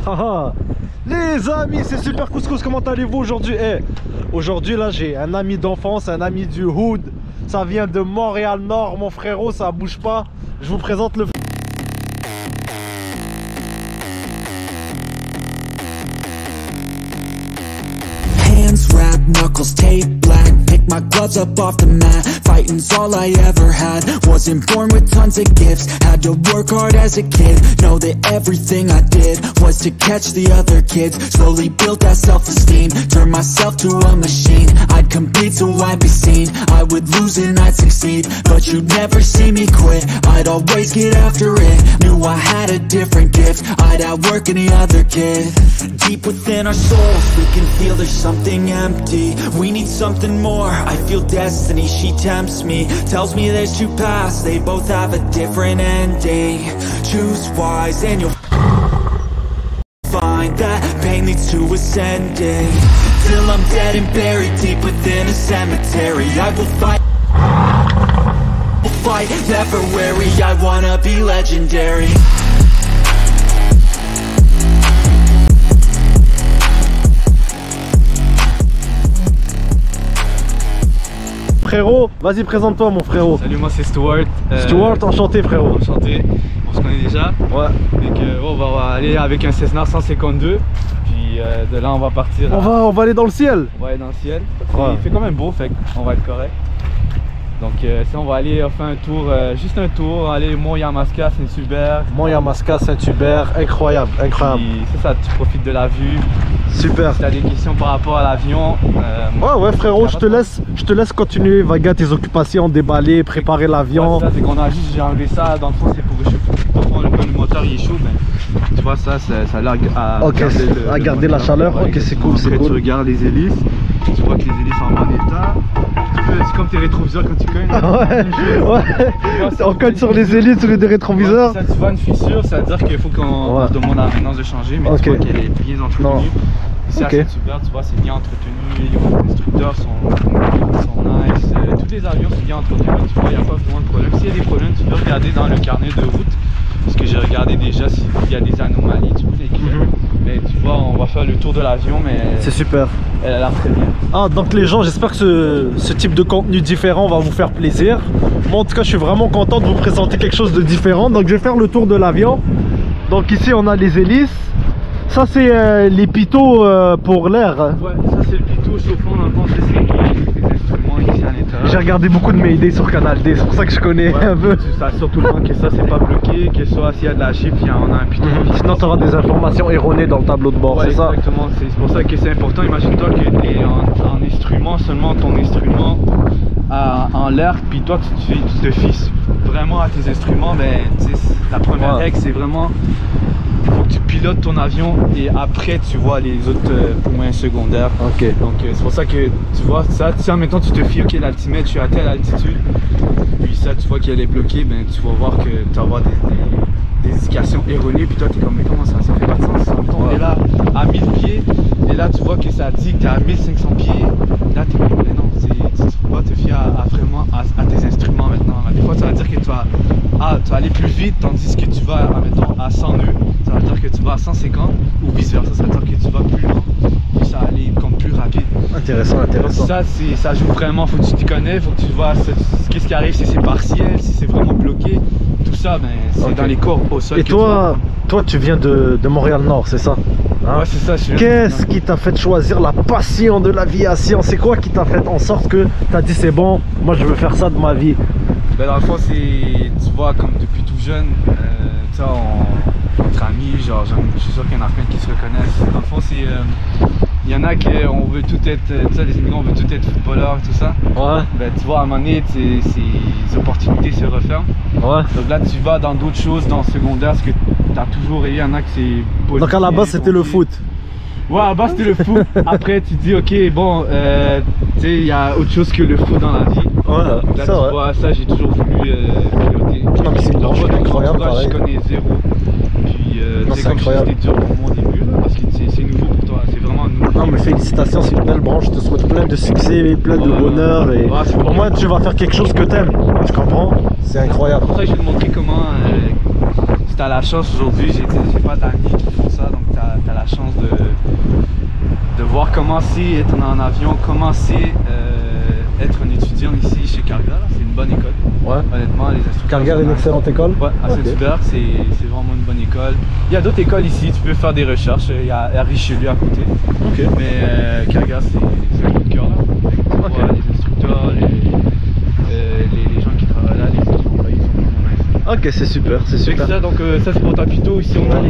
Haha. Les amis, c'est Super Couscous, comment allez-vous aujourd'hui? Aujourd'hui là j'ai un ami d'enfance, un ami du hood. Ça vient de Montréal Nord, mon frérot, ça bouge pas. Je vous présente le... Hands wrapped, knuckles taped black. Pick my gloves up off the mat. Fighting's all I ever had. Wasn't born with tons of gifts. Had to work hard as a kid. Know that everything I did was to catch the other kids. Slowly built that self-esteem. Turned myself to a machine. I'd compete so I'd be seen. I would lose and I'd succeed, but you'd never see me quit. I'd always get after it. Knew I had a different gift. I'd outwork any other kid. Deep within our souls we can feel there's something empty. We need something more. I feel destiny, she tempts me. Tells me there's two paths, they both have a different ending. Choose wise and you'll find that pain leads to ascending. Till I'm dead and buried deep within a cemetery. I will fight, never weary. I wanna be legendary. Frérot, vas-y présente-toi mon frérot. Salut, moi c'est Stuart. Stuart, enchanté frérot. Enchanté, on se connaît déjà. Ouais. Donc on va aller avec un Cessna 152. Puis de là on va partir. On va aller dans le ciel. On va aller dans le ciel. Ouais. Il fait quand même beau, fait qu'on va être correct. Donc ça on va aller faire un tour, juste un tour, aller Mont Yamaska, Saint-Hubert. Mont Yamaska, Saint-Hubert, incroyable, incroyable. Puis c'est ça, tu profites de la vue. Super. Si tu as des questions par rapport à l'avion. Ouais frérot, je te laisse continuer, vaguer tes occupations, déballer, préparer l'avion. Ouais, c'est qu'on a juste, j'ai enlevé ça, dans le fond c'est pour réchauffer. Parfois quand le moteur il est chaud, ben, tu vois ça a l'air à garder la chaleur. Ouais, ok, c'est cool, c'est après, cool. tu regardes les hélices, tu vois que les hélices sont en bon état. C'est comme tes rétroviseurs quand tu cognes. Ouais, on cogne sur les hélices, sur les rétroviseurs. Ça, tu vois une fissure, ça veut dire qu'il faut qu'on se demande à la maintenance de changer, mais tu vois qu'elle est bien entretenue. Ici à Saint-Hubert, tu vois, c'est bien entretenu, les constructeurs sont nice, tous les avions sont bien entretenus, tu vois, il n'y a pas vraiment de problème. S'il y a des problèmes, tu peux regarder dans le carnet de route, parce que j'ai regardé déjà s'il y a des anomalies, tu peux l'écrire. Mais tu vois, on va faire le tour de l'avion, mais c'est super. Elle a l'air très bien. Ah, donc les gens, j'espère que ce type de contenu différent va vous faire plaisir. Moi, en tout cas, je suis vraiment content de vous présenter quelque chose de différent. Donc, je vais faire le tour de l'avion. Donc, ici, on a les hélices. Ça, c'est les pitot pour l'air. Ouais, ça, c'est le pitot chauffant dans le fond, c'est les instruments ici à l'intérieur. J'ai regardé beaucoup de Mayday sur Canal D, c'est pour ça que je connais un peu. Tu t'assures tout le temps que ça, c'est pas bloqué, que soit s'il y a de la chiffre, on a un pitot. Sinon, tu auras des informations erronées dans le tableau de bord, c'est ça? Exactement, c'est pour ça que c'est important. Imagine-toi que tu es en instrument, seulement ton instrument en l'air, puis toi tu te fies vraiment à tes instruments. Ben, la première règle, c'est vraiment faut que tu pilotes ton avion et après tu vois les autres points secondaires. Ok. Donc c'est pour ça que tu vois ça, si en même temps tu te fies, ok, l'altimètre, je suis à telle altitude, puis ça tu vois qu'elle est bloquée, ben tu vas voir que tu vas avoir des indications erronées, puis toi tu es comme mais comment ça fait pas de sens, en même temps on est là à 1000 pieds et là tu vois que ça dit que tu es à 1500 pieds, là tu es comme mais non, tu peux pas te fier vraiment à tes instruments maintenant. Des fois ça va dire que tu vas aller plus vite, tandis que tu vas mettons, à 100 nœuds, ça va dire que tu vas à 150 ou vice versa, ça veut dire que tu vas plus lent, puis ça va aller comme plus rapide. Intéressant, intéressant. Donc ça joue vraiment, faut que tu t'y connais, faut que tu vois qu'est-ce qui arrive, si c'est partiel, si c'est vraiment bloqué, tout ça, ben, c'est dans les cours au sol. Et toi tu viens de Montréal Nord, c'est ça? Hein? Ouais, c'est ça. Qu'est-ce qui t'a fait choisir la passion de l'aviation? C'est quoi qui t'a fait en sorte que t'as dit c'est bon, moi je veux faire ça de ma vie? Ben dans le fond, tu vois, comme depuis tout jeune, tu sais, entre amis, genre, je suis sûr qu'il y en a plein qui se reconnaissent. Dans le fond, il y en a qui on veut tout être, tu sais, les immigrants, on veut tout être footballeur, tout ça. Ouais. Ben tu vois, à un moment donné, ces opportunités se referment. Ouais. Donc là, tu vas dans d'autres choses, dans le secondaire, parce que tu as toujours eu, il y en a que c'est... Donc à la base, c'était le foot? Ouais, à la base, c'était le foot. Après, tu te dis, ok, bon, tu sais, il y a autre chose que le foot dans la vie. Ouais, donc là, tu vois, ça, j'ai toujours voulu piloter. Non, mais c'est incroyable, pareil. Je connais zéro. Puis, c'est comme incroyable. c'était dur pour moi au début, là, parce que c'est nouveau pour toi, c'est vraiment nouveau. Non, mais félicitations, c'est une belle branche, je te souhaite plein de succès, plein de bonheur. Et au moins, tu vas faire quelque chose que t'aimes, tu comprends? C'est incroyable. C'est pour ça que je vais te montrer comment, si t'as la chance aujourd'hui, j'ai pas d'amis qui font ça, donc commencer être en avion, commencer être un étudiant ici chez Carga, c'est une bonne école. Ouais. Honnêtement, les instructeurs. Carga est une excellente école. Ouais, à Saint-Hubert, c'est vraiment une bonne école. Il y a d'autres écoles ici, tu peux faire des recherches. Il y a Richelieu à côté. Ok. Mais Carga, c'est un coup de cœur là. Ok. Ouais, les instructeurs, les gens qui travaillent là, les employés sont vraiment nice. Ok, c'est super, c'est Fait que super. ça, donc ça c'est pour ta pito. Ici on a les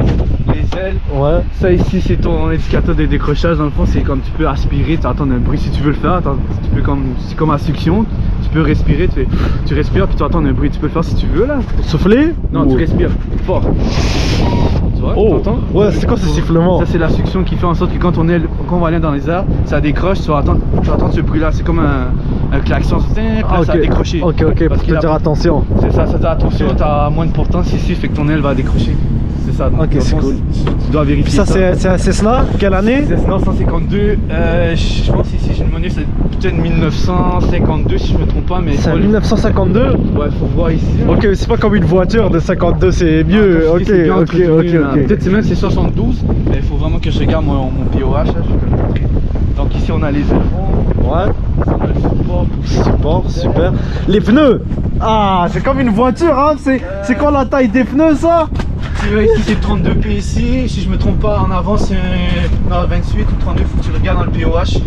ailes. Ouais. Ça ici c'est ton indicateur de décrochage. Dans le fond c'est comme tu peux aspirer, tu entends un bruit si tu veux le faire. Tu peux c'est comme à succion. Tu peux respirer, tu respires puis tu entends un bruit. Tu peux le faire si tu veux là. Souffler? Non, tu respires fort. Tu vois, Oh, t'entends? ouais, c'est quoi ce sifflement? Ça c'est la succion qui fait en sorte que quand on va aller dans les airs, ça décroche, tu vas entendre ce bruit là. C'est comme un klaxon, Ah, ça a décroché. Ok, Parce pour qu'il te a- dire attention. C'est ça dit attention, Ok. t'as moins de portance ici, fait que ton aile va décrocher. C'est ça. Donc, Ok, dans le c'est fond, cool. Tu dois vérifier. Puis ça, c'est un Cessna? Quelle année? Cessna 152, je pense ici j'ai demandé c'est peut-être 1952 si je me trompe pas, mais C'est un 1952? Ouais, faut voir ici. Ok, c'est pas comme une voiture de 52, c'est mieux. Ah, Ok, c'est bien ok, entretenu, ok, là. ok. Peut-être c'est même c'est 72, mais il faut vraiment que je regarde mon POH là, je vais te le montrer. Donc ici on a les ailerons, Ouais, ici on a le support. support, super. Les pneus! Ah, c'est comme une voiture, hein? C'est quoi la taille des pneus, ça? Tu vois, ici c'est 32 PSI, si je me trompe pas en avant c'est 28 ou 32, faut que tu regardes dans le POH.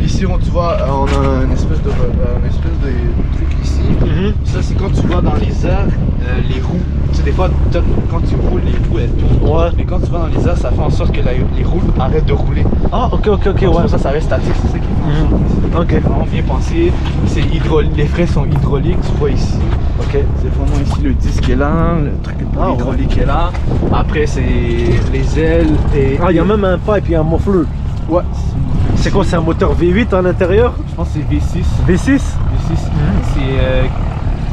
Ici tu vois on a une espèce de truc ici. Ça c'est quand tu vas dans les airs, les roues, tu sais des fois quand tu roules les roues elles tournent. Ouais. Mais quand tu vas dans les airs ça fait en sorte que les roues arrêtent de rouler. Ah, ok, ouais. Ça reste statique, c'est ça qui fait en sorte. Ok. C'est vraiment bien pensé, c'est les freins sont hydrauliques, tu vois ici. Ok. C'est vraiment ici le disque est là, le truc Ah, hydraulique est là. Après c'est les ailes et. Ah, il y a même un pipe et un muffler. Ouais. C'est quoi, c'est un moteur V8 à l'intérieur? Je pense que c'est V6. V6? C'est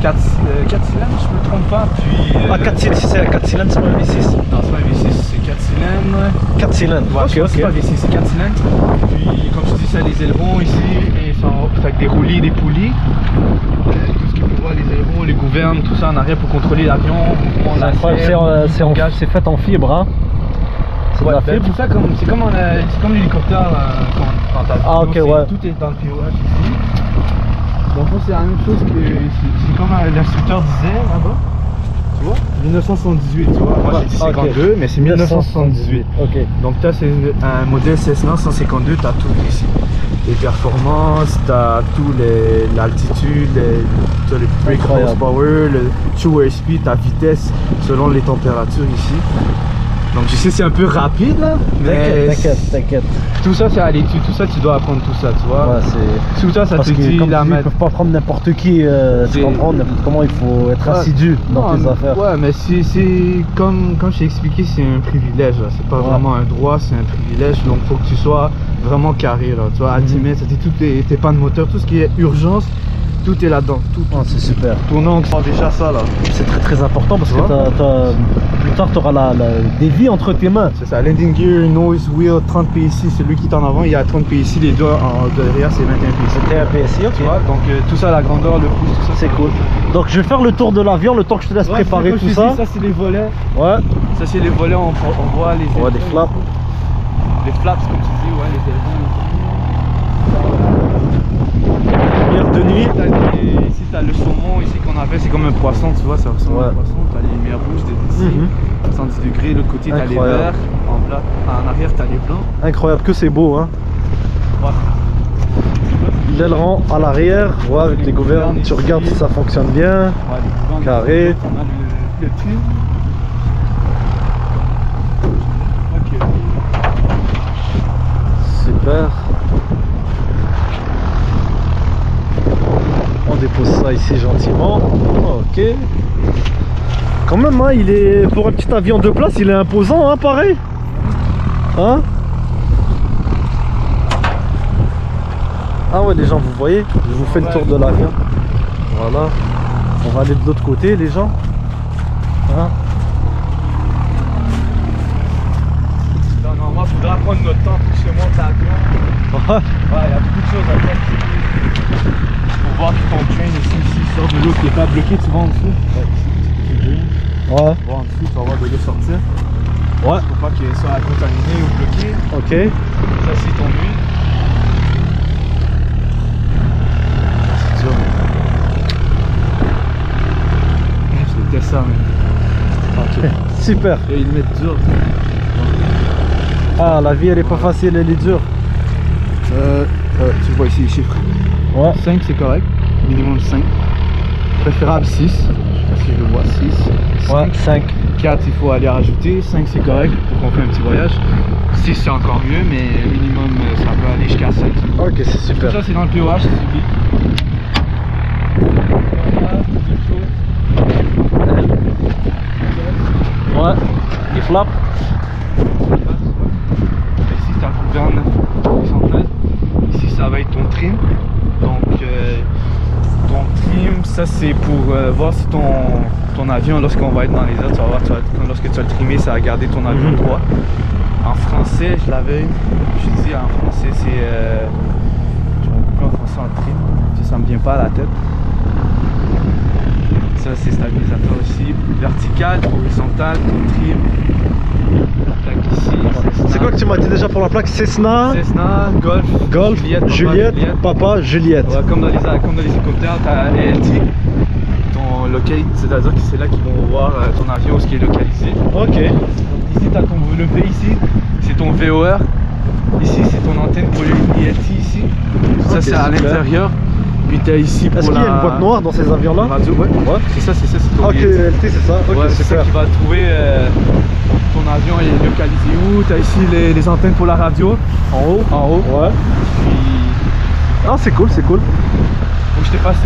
4 cylindres, je me trompe pas. Puis. Ah, 4 cylindres, c'est un 4 cylindres, c'est pas un V6. Non, c'est pas un V6, c'est 4 cylindres. 4 cylindres, Ouais, je pense que c'est pas V6, c'est 4 cylindres. Puis comme je dis, ça les ailerons ici, et sont avec des roulis, des poulies. Tout ce qu'il faut voir, les ailerons, les gouvernes, tout ça en arrière pour contrôler l'avion. C'est incroyable, c'est fait en fibre, hein? C'est de la Ben, fibre? tout ça, c'est comme l'hélicoptère quand t'as Ah, ok, ouais. Tout est dans le POH ici. Donc c'est la même chose que c'est comme l'instructeur disait là-bas. Tu vois 1978, tu vois. Moi j'ai dit 52, mais c'est 1978. Ok. Donc là c'est un modèle Cessna 152, t'as tout ici. Les performances, t'as tout l'altitude, t'as le brake Incroyable. horsepower, le true airspeed, ta vitesse selon les températures ici. Donc je sais c'est un peu rapide là, mais T'inquiète. tout ça c'est à l'étude, tout ça tu dois apprendre tout ça, tu vois. Ouais, c'est... Tout ça Parce te que dit comme la tu dis, ils mettre. peuvent pas prendre n'importe qui, tu C'est- comprends n'importe comment, il faut être assidu dans tes affaires. Ouais, mais c'est comme je t'ai expliqué, c'est un privilège là. C'est pas Ouais. vraiment un droit, c'est un privilège. Donc faut que tu sois vraiment carré là. Tu vois, Altimate, ça dit tout tes pannes moteur, tout ce qui est urgence, tout est là-dedans. Tout. Oh, c'est super. Ton angle, c'est déjà ça là. C'est très important parce Tu que vois? plus tard tu auras des vies entre tes mains. C'est ça, landing gear, nose wheel, 30 PSI, celui qui est en avant, il y a 30 PSI, les deux derrière c'est 21 PSI. C'était un PSI, Tu vois, donc tout ça, la grandeur, le pouce, tout ça. c'est cool. Donc je vais faire le tour de l'avion, le temps que je te laisse préparer tout ça. Ça c'est les volets. Ouais, Ça c'est les volets, on voit les on voit des ailerons. flaps. Les flaps comme tu dis, ouais, les ailerons. Lumière de nuit. Ici t'as le saumon, ici qu'on appelle, c'est comme un poisson, tu vois, ça ressemble à un poisson. T'as les lumières rouges d'ici, 110 degrés, de l'autre côté t'as les Incroyable. verts, en arrière t'as les blancs. Incroyable que c'est beau, hein. Ouais. L'aileron à l'arrière, ouais, avec les gouvernes, tu regardes si ça fonctionne bien. Ouais, les blancs, Carré. on a le trim. Ok. Super. On dépose ça ici gentiment. Ok. Quand même, hein, il est pour un petit avion de place, il est imposant, hein, pareil. Hein? Ah ouais, les gens, vous voyez, je vous fais le tour de l'avion. Voilà. On va aller de l'autre côté, les gens. Hein? Normalement, il faudra prendre notre temps pour que je monte l'avion. Ouais. Ouais, il y a beaucoup de choses à faire. Faut voir que ton train ici sort de l'eau qui n'est pas bloqué, tu vas en dessous. Ouais, ici, Ouais. tu vas en dessous, tu vas voir de l'eau sortir. Ouais. Faut pas qu'il soit contaminé ou bloqué. Ok. Ça c'est ton huile. c'était ça, mais. Super. Et ils mettent dur. Ah, la vie elle est pas facile, elle est dure. Tu vois ici les chiffres. Ouais. 5 c'est correct, minimum 5. Préférable 6, je sais pas si je le vois, 6. Ouais, 5. 4 il faut aller rajouter, 5 c'est correct pour qu'on fait un petit voyage. 6 c'est encore mieux, mais minimum ça peut aller jusqu'à 7. Ok, c'est super. Ça c'est dans le POH, c'est subi. Ouais, il flappe. Ici ta gouverne horizontale. Ici ça va être ton trim. Donc ton trim, ça c'est pour voir si ton avion, lorsqu'on va être dans les airs, tu vas voir, lorsque tu vas le trimer, ça va garder ton avion droit. En français, je l'avais, je dis en français, c'est. Je vais couper en français en trim, ça me vient pas à la tête. Ça c'est stabilisateur aussi, vertical, horizontal, trim. La plaque ici, C'est quoi que tu m'as dit déjà pour la plaque? Cessna, Golf, Juliette, Papa, Juliette. Ouais, comme dans les hélicoptères, tu as LT, ton locate, c'est-à-dire que c'est là qu'ils vont voir ton avion où ce qui est localisé. Ok. Donc ici, tu as ton le V ici, c'est ton VOR. Ici, c'est ton antenne pour l'ILT ici. Ça, c'est à l'intérieur. Puis tu as ici pour Est-ce qu'il y a une boîte noire dans ces avions-là? radio, ouais. C'est ça, c'est ton Ok, ILT. LT, c'est ça. Ok, Ouais, c'est ça super. qui va trouver ton avion est localisé où. Tu as ici les antennes pour la radio. En haut? En haut. Ouais. Puis Ah, c'est cool, c'est cool. donc je te passe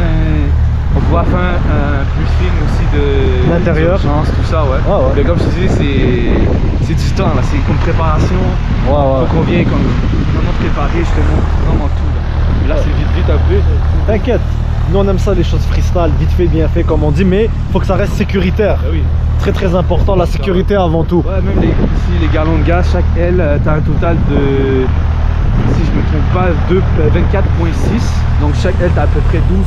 on pourra faire un briefing aussi de L'intérieur. d'urgence, tout ça, ouais. Ah ouais. Mais comme je te dis, c'est du temps là, c'est comme préparation. Ouais, ouais. Faut qu'on vienne comme vraiment préparé, je te montre vraiment tout là. Mais là c'est vite un peu. T'inquiète. Nous on aime ça, les choses freestyle, vite fait, bien fait, comme on dit, mais faut que ça reste sécuritaire. Ah oui. Très très important, la sécurité avant tout. Ouais, même ici les galons de gaz, chaque aile, t'as un total de, si je me trompe pas, 24,6. Donc chaque aile t'as à peu près 12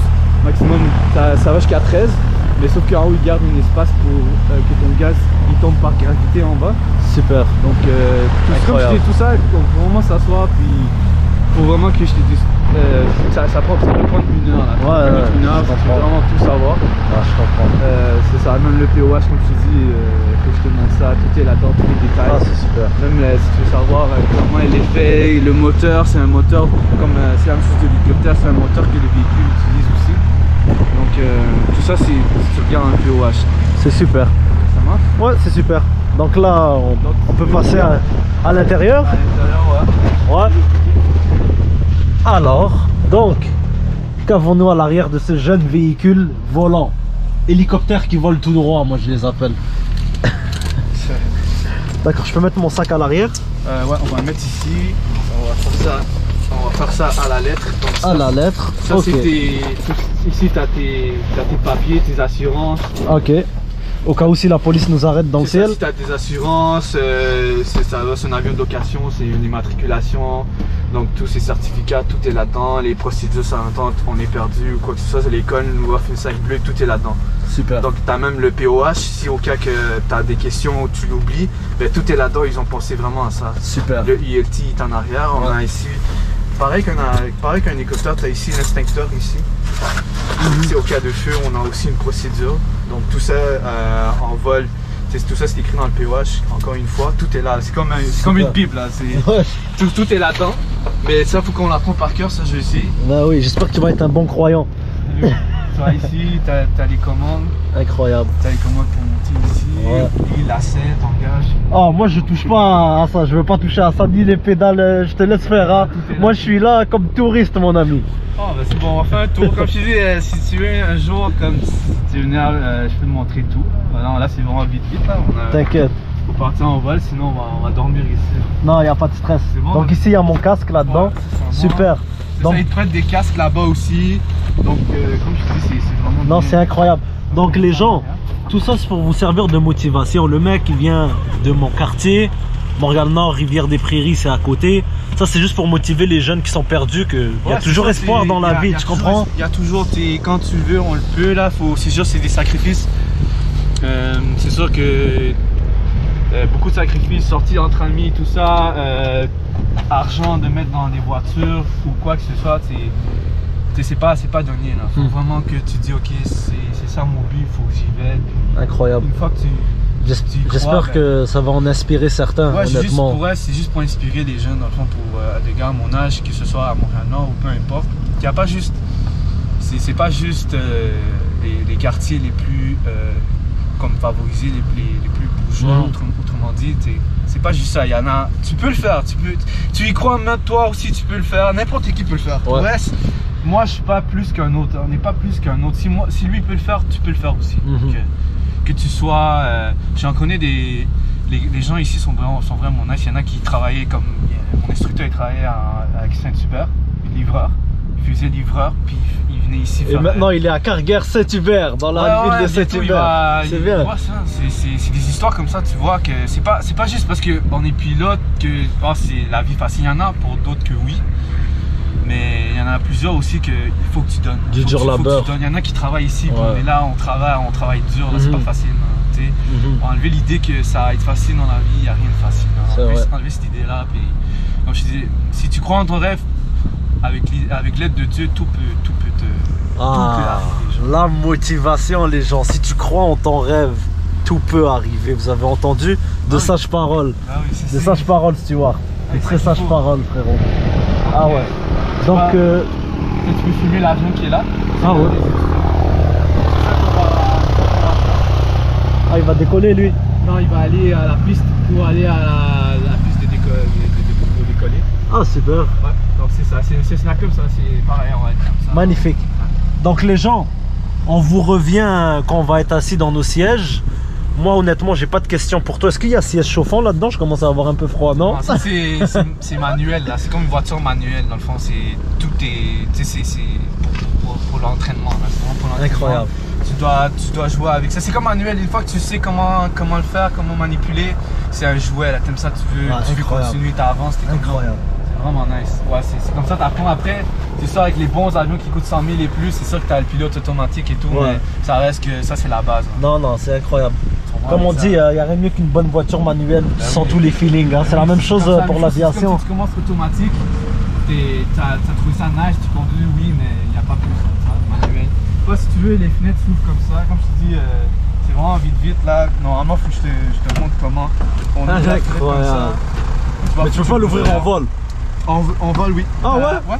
maximum, ça va jusqu'à 13. Mais sauf qu'en haut ils gardent un espace pour que ton gaz il tombe par gravité en bas. Super. Donc Incroyable. tout ça, on peut vraiment s'asseoir, puis faut vraiment que je te dise, ça peut prendre une heure là. Ouais, une heure, je faut comprends. vraiment tout savoir. Ah, je comprends. C'est ça, même le POH comme je te dis, que je te montre ça, tout est là-dedans, tous les détails. Ah, c'est super. Même si tu veux savoir comment elle est faite, le moteur, c'est un moteur, comme c'est la même chose de l'hélicoptère, c'est un moteur que le véhicule utilise aussi. Donc tout ça, c'est si tu regardes un POH. C'est super. Ça marche? Ouais, c'est super. Donc là, on peut passer à l'intérieur. À l'intérieur, ouais. Ouais. Alors, donc, qu'avons-nous à l'arrière de ce jeune véhicule volant? Hélicoptère qui vole tout droit, moi je les appelle. D'accord, je peux mettre mon sac à l'arrière? Ouais, on va le mettre ici. On va faire ça à la lettre. Donc, ça, À la lettre. ça Ok. ici, tu as tes papiers, tes assurances. Ok. Au cas où si la police nous arrête dans le C'est ça, ciel. si tu as tes assurances, c'est un avion de location, c'est une immatriculation. Donc tous ces certificats, tout est là-dedans. Les procédures, ça entend, on est perdu ou quoi que ce soit. L'école nous offre une sac bleue, tout est là-dedans. Super. Donc tu as même le POH, si au cas que tu as des questions ou tu l'oublies, ben, tout est là-dedans, ils ont pensé vraiment à ça. Super. Le ILT est en arrière, on a ici, pareil qu'un hélicoptère, tu as ici l'extincteur ici. C'est au cas de feu, on a aussi une procédure. Donc tout ça en vol, tout ça c'est écrit dans le POH, encore une fois, tout est là. C'est comme une bible là, Ouais. tout est là-dedans. Mais ça faut qu'on l'apprenne par cœur, ça je sais. Bah oui, j'espère que tu vas être un bon croyant. Tu vois ici, t'as les commandes. Incroyable. T'as les commandes pour monter ici, Ouais. oublie lacet, t'engages. Oh, moi je touche pas à ça, je veux pas toucher à ça, ni les pédales, je te laisse faire. Hein. Tout est là. Moi je suis là comme touriste, mon ami. Oh bah c'est bon, on va faire un tour. Comme je te dis, si tu veux un jour, comme tu veux venir, je peux te montrer tout. Non, là c'est vraiment vite là. T'inquiète. Faut partir en vol, sinon on va dormir ici. Non, il n'y a pas de stress. C'est bon, Donc hein? ici il y a mon casque là-dedans. Ouais, c'est ça, Super. C'est Donc, ça, ils te prêtent des casques là-bas aussi. Donc comme je te dis, c'est vraiment non, bien. c'est incroyable. Donc les gens, tout ça c'est pour vous servir de motivation. Le mec il vient de mon quartier, Montréal-Nord, Rivière-des-Prairies, c'est à côté. Ça c'est juste pour motiver les jeunes qui sont perdus, qu'il y a Ouais, toujours c'est ça, espoir dans la y a- vie, y a tu toujours- comprends? Il y a toujours, quand tu le veux, on le peut là. C'est sûr, c'est des sacrifices. C'est sûr que beaucoup de sacrifices, sorties entre amis, tout ça, argent de mettre dans des voitures ou quoi que ce soit, c'est pas donné là. Faut vraiment que tu dis ok, c'est ça mon but, il faut que j'y vais. Incroyable. Une fois que tu J'espère que ça va en inspirer certains, ouais, honnêtement. C'est juste pour inspirer les jeunes, dans le fond, pour des gars à mon âge, que ce soit à Montréal-Nord ou peu importe. Il y a pas juste. C'est pas juste les quartiers les plus comme favorisés, les plus bourgeois, autrement dit. C'est pas juste ça. Il y en a. Tu peux le faire. Tu y crois même toi aussi, tu peux le faire. N'importe qui peut le faire. Ouais. Ouais, moi, je suis pas plus qu'un autre. On n'est pas plus qu'un autre. Si lui peut le faire, tu peux le faire aussi. Que tu sois. J'en connais des. Les gens ici sont vraiment nice. Il y en a qui travaillaient comme. Mon instructeur, il travaillait avec Saint-Hubert, livreur. Il faisait livreur, puis il venait ici faire. Et maintenant, il est à Carguer Saint-Hubert, dans la ville de Saint-Hubert. C'est bien. C'est des histoires comme ça, tu vois, que c'est pas juste parce qu'on est pilote que c'est la vie facile. Il y en a pour d'autres que oui. Mais il y en a plusieurs aussi qu'il faut que tu donnes. Du dur labeur. Il y en a qui travaillent ici, puis on est là, on travaille dur, là, c'est pas facile. On va enlever l'idée que ça va être facile dans la vie, il n'y a rien de facile. Enlever cette idée-là, puis comme je disais, si tu crois en ton rêve, avec l'aide de Dieu, tout peut te arriver. La motivation, les gens, si tu crois en ton rêve, tout peut arriver. Vous avez entendu de sages paroles. De sages paroles, Stewart. De très sages paroles, frérot. Ah ouais. Donc, tu peux filmer l'avion qui est là. Ah ouais. Ah, il va décoller lui. Non, il va aller à la piste pour aller à la piste de décoller. Ah, super. Ouais, donc c'est ça, c'est comme ça, c'est pareil, on va être comme ça. Magnifique. Donc les gens, on vous revient quand on va être assis dans nos sièges. Moi honnêtement, j'ai pas de questions pour toi. Est-ce qu'il y a siège chauffant là-dedans? Je commence à avoir un peu froid, non? Ça c'est manuel là, c'est comme une voiture manuelle dans le fond, tout est pour l'entraînement là, c'est vraiment pour l'entraînement. Incroyable. Tu dois jouer avec ça, c'est comme manuel, une fois que tu sais comment le faire, comment manipuler, c'est un jouet là, t'aimes ça, tu veux continuer, t'avances, t'es incroyable. C'est vraiment nice. Ouais, c'est comme ça, t'apprends après, c'est sûr avec les bons avions qui coûtent 100 000 et plus, c'est sûr que t'as le pilote automatique et tout, mais ça reste que ça c'est la base. Hein. Non, c'est incroyable. Comme on dit, il n'y a rien de mieux qu'une bonne voiture manuelle sans tous les feelings. Hein. C'est la même chose pour l'aviation. Quand tu commences automatique, t'as trouvé ça nice, tu conduis, oui, mais il n'y a pas plus ça, manuel. Toi, si tu veux, les fenêtres s'ouvrent comme ça, comme je te dis, c'est vraiment vite là. Normalement, faut que je te montre comment on ouvre la fenêtre comme ça. Mais tu peux pas l'ouvrir en vol? En vol, oui. Ah ouais? Ouais.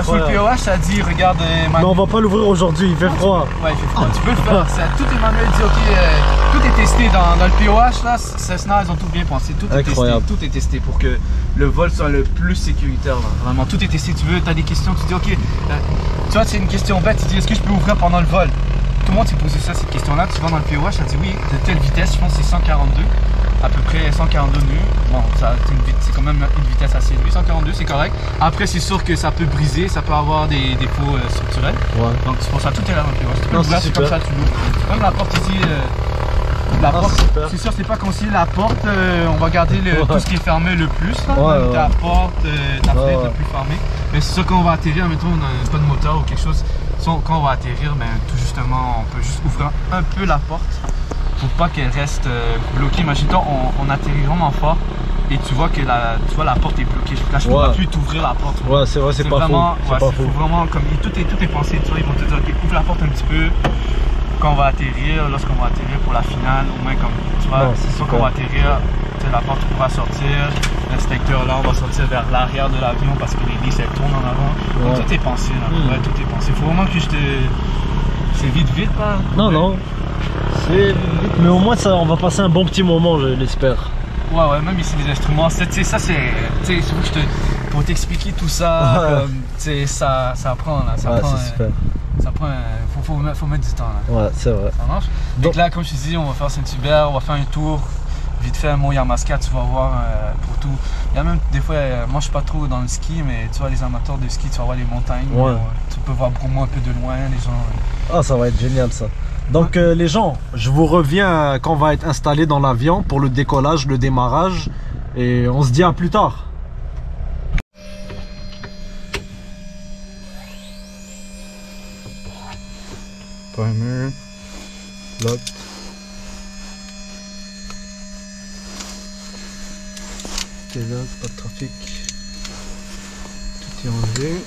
Sur le POH, ça dit, regarde. Mais on va pas l'ouvrir aujourd'hui, il fait froid. Ouais, il fait froid. Tu peux le faire. Tout est manuel, dit ok, tout est testé dans le POH là. Cessna, ils ont tout bien pensé. Tout est testé. Tout est testé pour que le vol soit le plus sécuritaire. Là. Vraiment, tout est testé. Tu as des questions, tu dis ok. Tu vois, c'est une question bête. Tu dis est-ce que je peux ouvrir pendant le vol? Tout le monde s'est posé cette question-là. Tu vas dans le POH, ça dit oui, de telle vitesse, je pense que c'est 142. À peu près 142 nœuds. Bon, c'est quand même une vitesse assez élevée. 142, c'est correct. Après, c'est sûr que ça peut briser, ça peut avoir des défauts structurels. Ouais. Donc, c'est pour ça tout est là dans le POH. Tu peux l'ouvrir, c'est comme ça, tu l'ouvres. Comme la porte ici. La porte, c'est sûr, c'est pas conseillé. La porte, on va garder tout ce qui est fermé le plus. Là, ta porte, ta fenêtre le plus fermée. Mais c'est sûr, quand on va atterrir, mettons, on n'a pas de moteur ou quelque chose. Quand on va atterrir, ben, tout justement, on peut juste ouvrir un peu la porte pour pas qu'elle reste bloquée. Imagine-toi, on atterrit vraiment fort et tu vois que la porte est bloquée. Là, je peux pas plus t'ouvrir la porte. Ouais, c'est vrai, c'est pas vraiment, faux. Faut vraiment, comme tout est pensé. Tu vois, ils vont te dire, ok, ouvre la porte un petit peu quand on va atterrir, lorsqu'on va atterrir pour la finale, au moins comme tu vois, c'est sûr qu'on va atterrir, la porte pourra sortir, l'inspecteur là, on va sortir vers l'arrière de l'avion parce que l'hélice elle tourne en avant. Donc tout est pensé là. Ouais, tout est pensé. Faut vraiment que c'est vite là. Non. C'est vite, mais au moins ça, on va passer un bon petit moment, je l'espère. Ouais, même ici les instruments, ça c'est pour t'expliquer tout ça, ça prend là, ça prend. Ça prend, faut mettre du temps là. Ouais, c'est vrai. Ça marche. Donc là, comme je te dis, on va faire Saint-Hubert, on va faire un tour, vite fait à Mont-Yamaska, tu vas voir pour tout. Il y a même des fois, moi je suis pas trop dans le ski, mais tu vois les amateurs de ski, tu vas voir les montagnes, tu peux voir Broumont un peu de loin, les gens. Ah, ça va être génial ça. Donc les gens, je vous reviens quand on va être installé dans l'avion pour le décollage, le démarrage, et on se dit à plus tard. Primer, locked. Ok, là, pas de trafic. Tout est enlevé.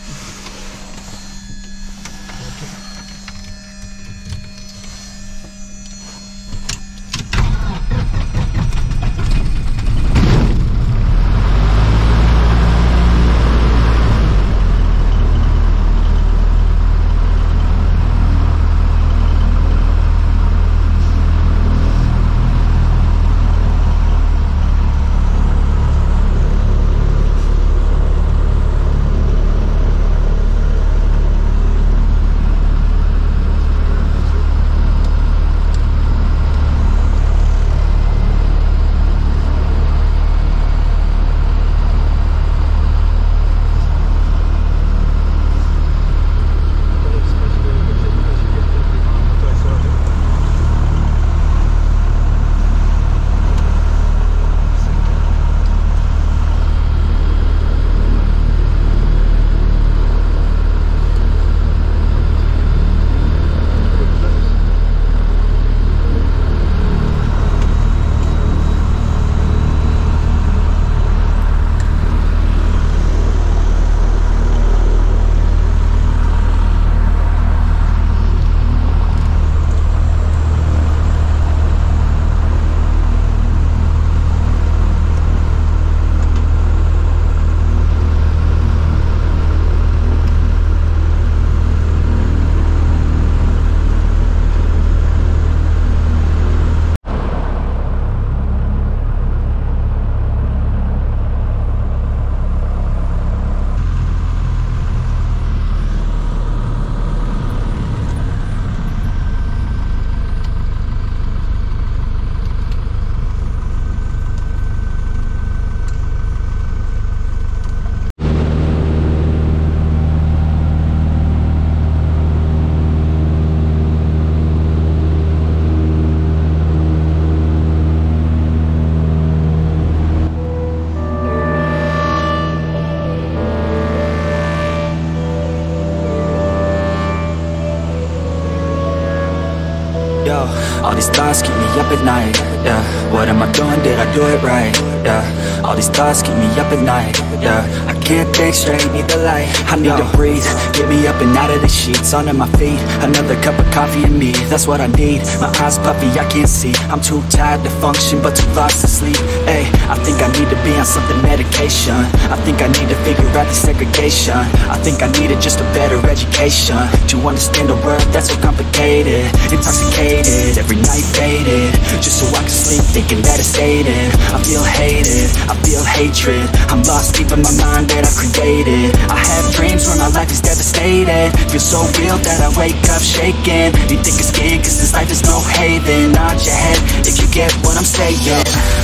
All these thoughts keep me up at night, yeah. What am I doing, did I do it right, yeah. All these thoughts keep me up at night, yeah. I can't think straight, need the light. I need to breathe, get me up and out of the sheets. Onto my feet, another cup of coffee and me. That's what I need, my eyes puffy, I can't see. I'm too tired to function, but too lost to sleep. Ay, I think I need to be on something medication. I think I need to figure out the segregation. I think I needed just a better education to understand a world that's so complicated. Intoxicated, every night faded, just so I can sleep thinking that it's faded. I feel hated, I feel hatred. I'm lost deep in my mind that I created. I have dreams where my life is devastated. Feel so real that I wake up shaking. You think it's skin cause this life is no haven. Nod your head if you get what I'm saying.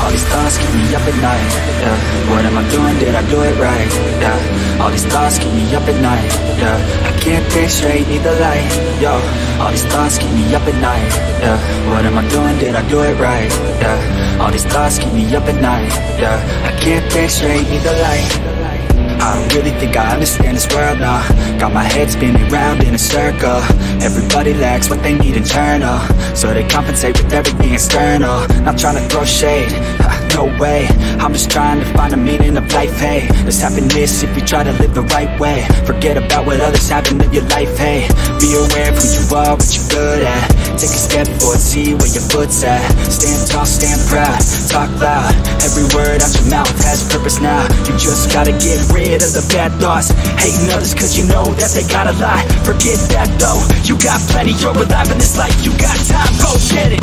All these thoughts keep me up at night, yeah. What am I doing, did I do it right, yeah. All these thoughts keep me up at night, yeah. I can't think straight, need the light, yo. All these thoughts keep me up at night, yeah. What am I doing, did I do it right, yeah. All these thoughts keep me up at night, yeah. I can't think straight, need the light. I don't really think I understand this world now. Got my head spinning round in a circle. Everybody lacks what they need internal, so they compensate with everything external. Not trying to throw shade, no way. I'm just trying to find a meaning of life, hey. There's happiness if you try to live the right way. Forget about what others have and live your life, hey. Be aware of who you are, what you're good at. Take a step forward, see where your foot's at. Stand tall, stand proud, talk loud. Every word out your mouth has purpose now. You just gotta get rid of the bad thoughts. Hating others cause you know that they gotta lie. Forget that though, you got plenty, you're alive in this life. You got time, go get it.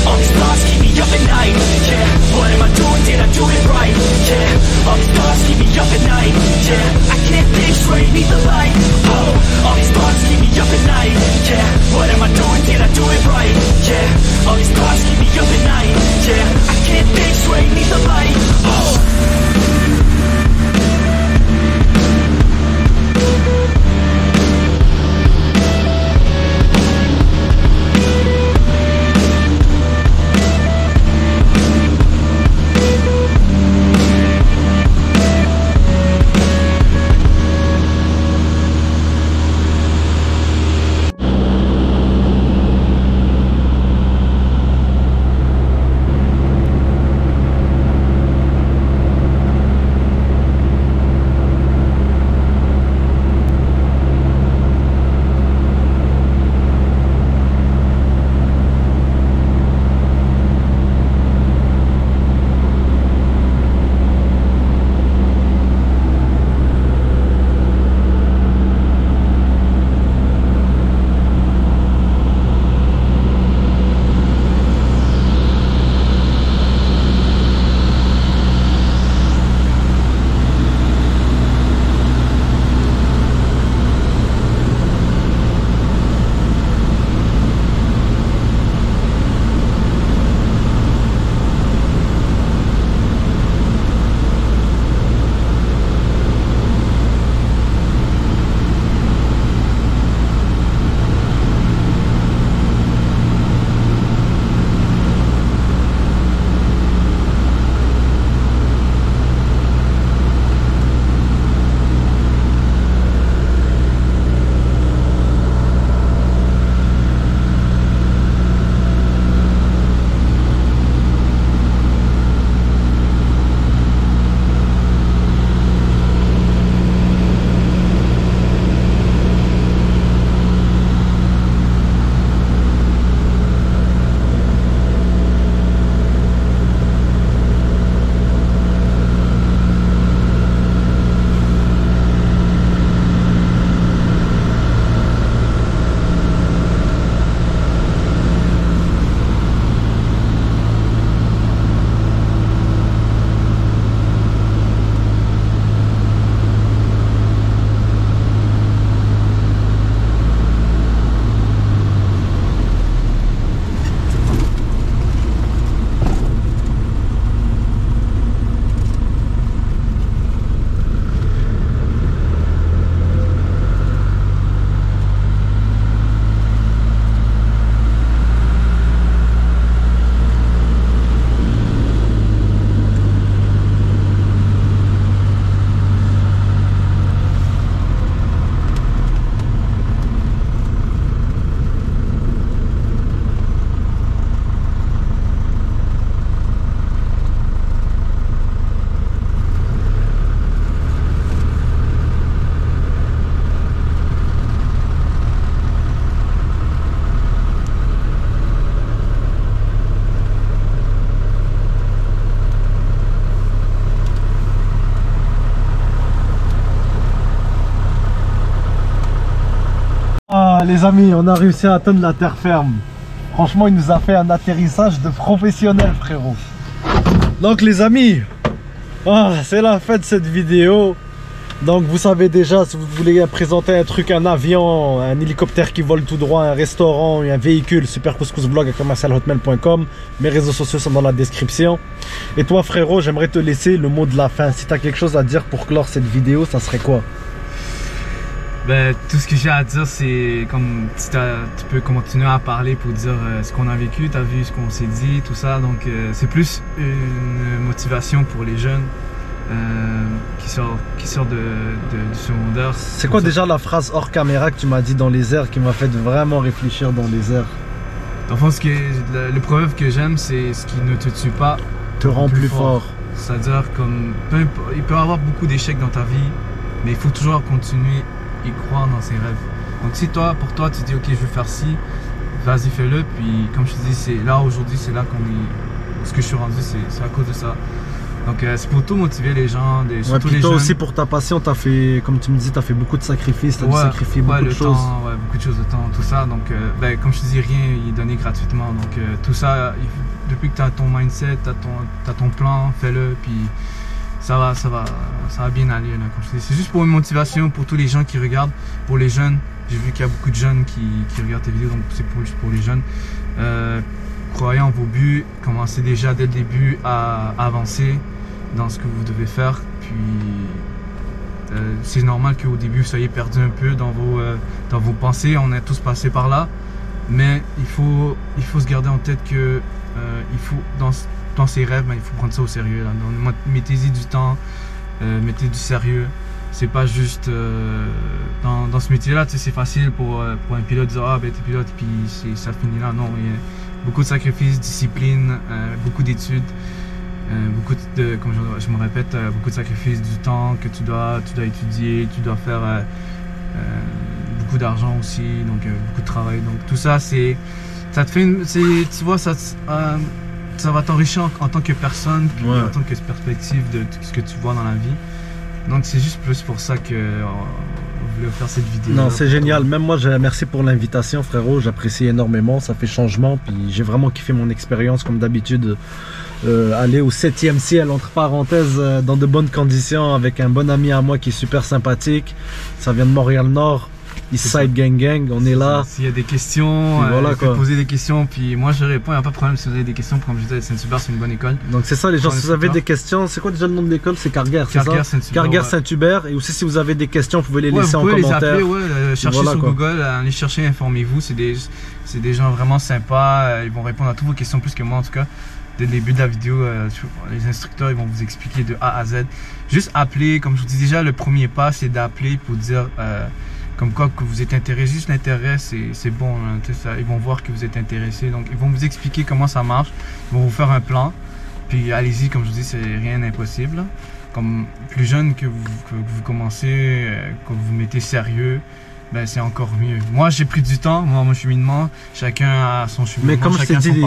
All these thoughts keep me up at night, yeah. What am I doing, did I do it right, yeah. All these thoughts keep me up at night, yeah. I can't think straight, need the light. All these thoughts keep me up at night, yeah. What am I doing, did I do it right, yeah. All these thoughts keep me up at night, yeah. I can't think straight, need the light. les amis, on a réussi à atteindre la terre ferme. Franchement, il nous a fait un atterrissage de professionnel, frérot. Donc les amis, c'est la fin de cette vidéo. Donc vous savez déjà, si vous voulez présenter un truc, un avion, un hélicoptère qui vole tout droit, un restaurant, un véhicule, supercouscousvlog@commercialhotmail.com. Mes réseaux sociaux sont dans la description. Et toi frérot, j'aimerais te laisser le mot de la fin. Si tu as quelque chose à dire pour clore cette vidéo, ça serait quoi? Ben, tout ce que j'ai à dire, c'est comme tu peux continuer à parler pour dire ce qu'on a vécu, tu as vu ce qu'on s'est dit, tout ça. Donc c'est plus une motivation pour les jeunes qui sortent du secondaire. C'est quoi déjà la phrase hors caméra que tu m'as dit dans les airs qui m'a fait vraiment réfléchir dans les airs? Dans le fond, le proverbe que j'aime, c'est ce qui ne te tue pas te rend plus fort. C'est-à-dire comme il peut y avoir beaucoup d'échecs dans ta vie, mais il faut toujours continuer et croire dans ses rêves. Donc si pour toi tu dis ok je veux faire ci, vas-y fais-le, puis comme je te dis c'est là aujourd'hui, c'est là ce que je suis rendu, c'est à cause de ça. Donc c'est pour tout motiver les gens, surtout puis les toi jeunes. aussi pour ta passion, t'as fait, comme tu me dis, t'as fait beaucoup de sacrifices, t'as dû sacrifier beaucoup de choses. Beaucoup de choses, de temps, tout ça. Donc comme je te dis, rien il est donné gratuitement. Donc tout ça, depuis que tu as ton mindset, t'as ton plan, fais-le, puis ça va bien aller. C'est juste pour une motivation pour tous les gens qui regardent, pour les jeunes. J'ai vu qu'il y a beaucoup de jeunes qui regardent tes vidéos, donc c'est juste pour les jeunes. Croyez en vos buts, commencez déjà dès le début à avancer dans ce que vous devez faire. Puis c'est normal qu'au début vous soyez perdu un peu dans vos pensées. On est tous passés par là, mais il faut se garder en tête que il faut dans ses rêves, il faut prendre ça au sérieux. Mettez-y du temps, mettez du sérieux. C'est pas juste dans ce métier là, tu sais, c'est facile pour un pilote de dire ah ben t'es pilote puis ça finit là. Non, il y a beaucoup de sacrifices, discipline, beaucoup d'études, beaucoup de, comme je me répète, beaucoup de sacrifices, du temps que tu dois étudier, tu dois faire beaucoup d'argent aussi, donc beaucoup de travail. Donc tout ça ça te fait tu vois ça va t'enrichir en tant que personne, puis en tant que perspective de tout ce que tu vois dans la vie. Donc c'est juste plus pour ça que on voulait faire cette vidéo. Non, c'est génial. Même moi, merci pour l'invitation, frérot. J'apprécie énormément. Ça fait changement. Puis j'ai vraiment kiffé mon expérience, comme d'habitude. Aller au 7e ciel, entre parenthèses, dans de bonnes conditions, avec un bon ami à moi qui est super sympathique. Ça vient de Montréal-Nord. Eastside Gang Gang, on est là. S'il y a des questions, vous pouvez poser des questions, puis moi je réponds, il n'y a pas de problème si vous avez des questions. Comme je disais, Saint-Hubert c'est une bonne école. Donc c'est ça les gens, si vous avez des questions, c'est quoi déjà le nom de l'école? C'est Carguer, c'est ça? Carguer Saint-Hubert. Et aussi si vous avez des questions, vous pouvez les laisser en commentaire. Les appeler, cherchez sur Google, allez chercher, informez-vous. C'est des gens vraiment sympas, ils vont répondre à toutes vos questions plus que moi en tout cas. Dès le début de la vidéo, les instructeurs ils vont vous expliquer de A à Z. Juste appeler, comme je vous dis déjà, le premier pas c'est d'appeler pour dire comme quoi que vous êtes intéressé. Juste l'intérêt c'est bon, hein, ça, ils vont voir que vous êtes intéressé, donc ils vont vous expliquer comment ça marche, ils vont vous faire un plan, puis allez-y, comme je vous dis, c'est rien d'impossible. Comme plus jeune que vous commencez, que vous mettez sérieux, ben c'est encore mieux. Moi j'ai pris du temps, moi mon cheminement, chacun a son cheminement. Mais comme je t'ai dit,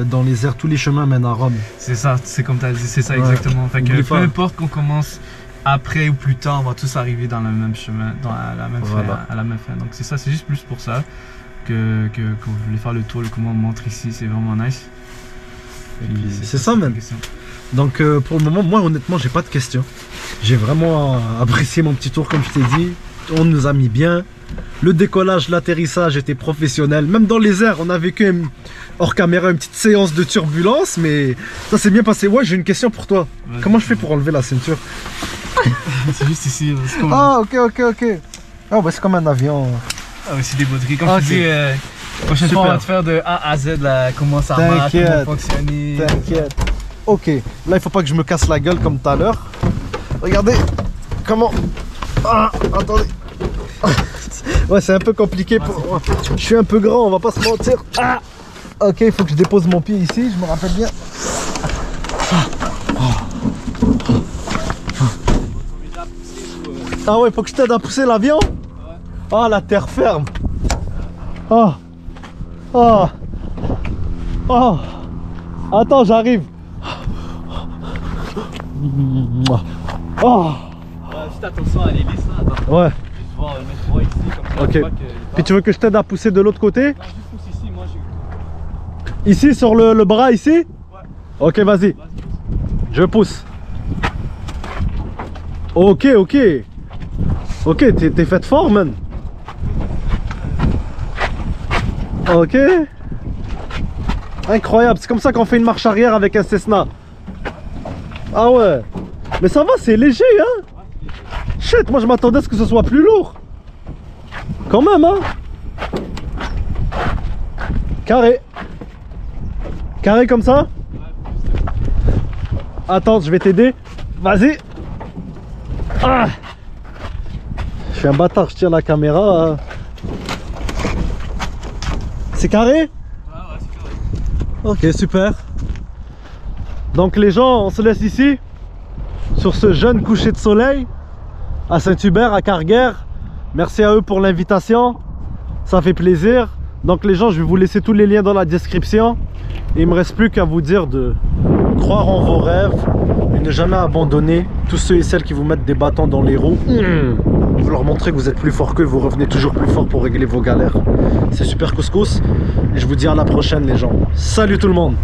dans les airs, tous les chemins mènent à Rome. C'est ça, c'est comme tu as dit, c'est ça exactement. Fait que peu importe qu'on commence après ou plus tard, on va tous arriver dans le même chemin, à la même fin. Donc c'est ça, c'est juste plus pour ça que vous voulez faire le tour, comment on montre ici, c'est vraiment nice. C'est ça même. Donc pour le moment, moi honnêtement, j'ai pas de questions. J'ai vraiment apprécié mon petit tour comme je t'ai dit. On nous a mis bien. Le décollage, l'atterrissage était professionnel. Même dans les airs, on a vécu hors caméra une petite séance de turbulence, mais ça s'est bien passé. Ouais, j'ai une question pour toi. Comment je fais pour enlever la ceinture? C'est juste ici. Ah, ok. Ah, bah c'est comme un avion. Ah, oui, c'est des baudries. Comme je dis, prochaine fois, on va te faire de A à Z, là, comment ça marche, comment fonctionner. T'inquiète. Ok, là, il faut pas que je me casse la gueule comme tout à l'heure. Regardez comment. Ah, attendez. Ouais, c'est un peu compliqué. Je suis un peu grand, on va pas se mentir. Ah, ok, il faut que je dépose mon pied ici, je me rappelle bien. Ah ouais, faut que je t'aide à pousser l'avion? Ah, la terre ferme. Attends, j'arrive. Juste attention à l'hélice là, attends. Ouais. mettre droit ici, comme ça. Ok. Tu vois que Puis tu veux que je t'aide à pousser de l'autre côté? non, juste pousse ici, moi j'ai. Ici, sur le bras, ici? Ouais. Ok, vas-y. Je pousse. Ok, ok. Ok, t'es fait fort, man. Ok. Incroyable, c'est comme ça qu'on fait une marche arrière avec un Cessna. Ah ouais. Mais ça va, c'est léger, hein. Shit, moi je m'attendais à ce que ce soit plus lourd. Quand même, hein. Carré. Carré comme ça. Attends, je vais t'aider. Vas-y. Ah. Je suis un bâtard, je tiens la caméra. Hein. C'est carré? Ok, super. Donc les gens, on se laisse ici sur ce jeune coucher de soleil à Saint-Hubert, à Carguère. Merci à eux pour l'invitation, ça fait plaisir. Donc les gens, je vais vous laisser tous les liens dans la description. Et il me reste plus qu'à vous dire de croire en vos rêves et ne jamais abandonner tous ceux et celles qui vous mettent des bâtons dans les roues. Vous leur montrez que vous êtes plus fort qu'eux, vous revenez toujours plus fort pour régler vos galères. C'est Super Couscous et je vous dis à la prochaine les gens. Salut tout le monde.